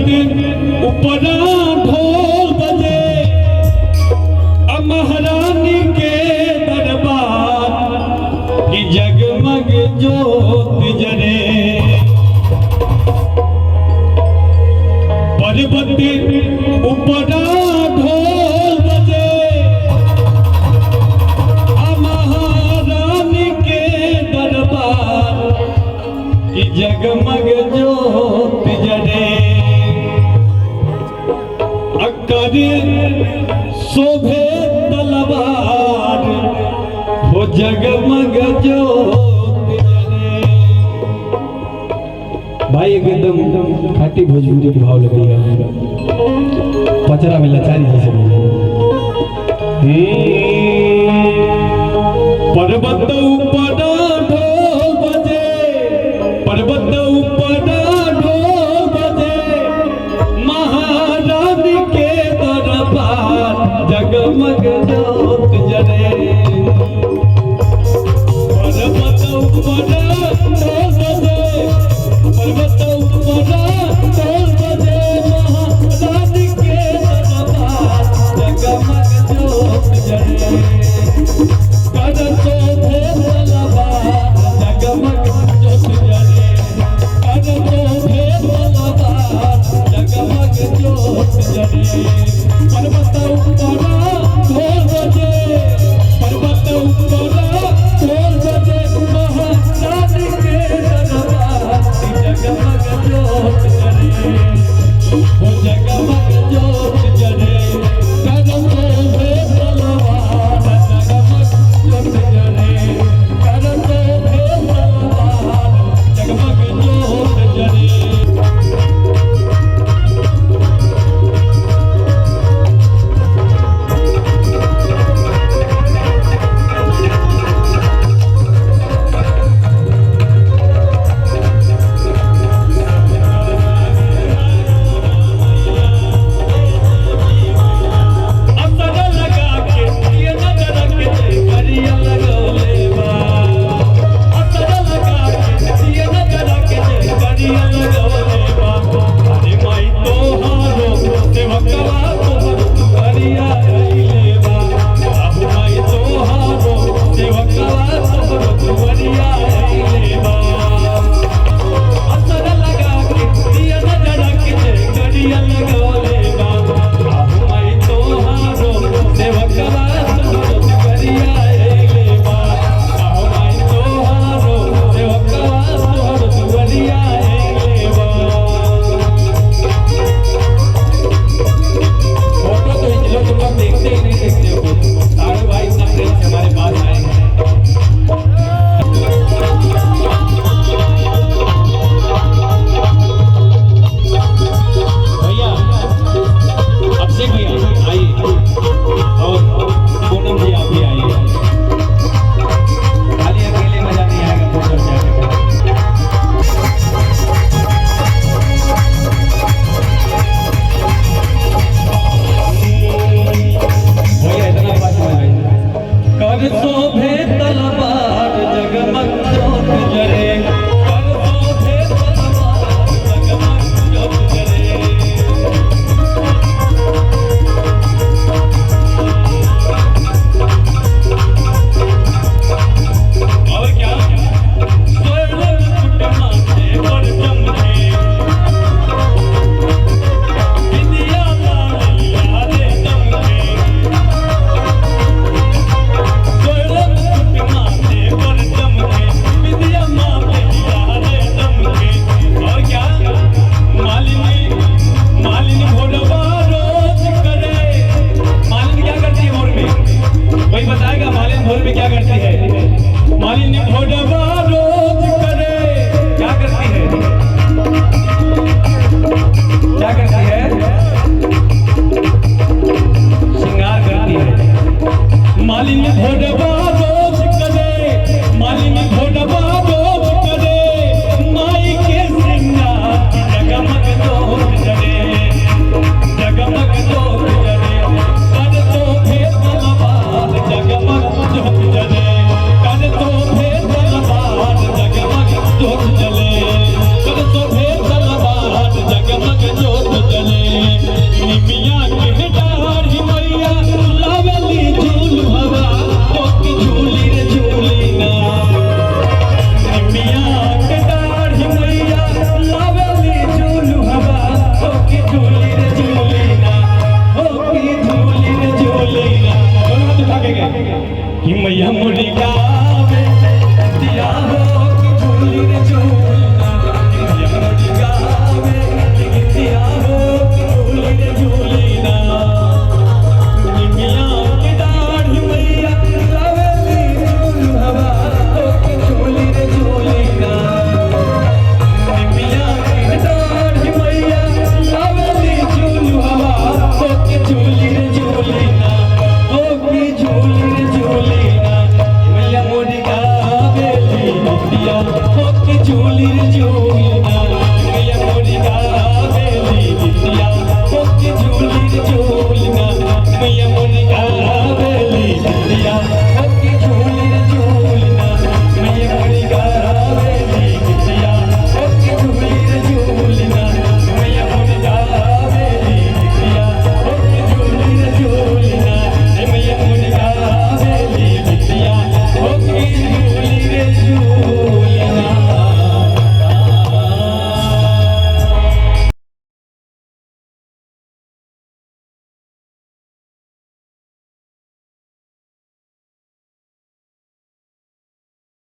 ऊपर ढोल बजे महारानी के दरबार की जगमग ज्योत जरे पर्वत ऊपर ढोल बजे महारानी के दरबार की जगमग ज्योत जरे अकर शोभे तलवार हो जगमग ज्योत जले। भाई एकदम खाटी भोजपुरी के भाव लगेगा पचरा में लाचारी जैसे पर्वत ऊपर ढोल बजे पर्वत ऊपर ढोल बजे महारानी के दरबार जगमग ज्योत जले पर्वत ऊपर ढोल बजे पर्वत ऊपर ढोल बजे महारानी के दरबार जगमग ज्योत जले कर शोभे तलवार कलिर जो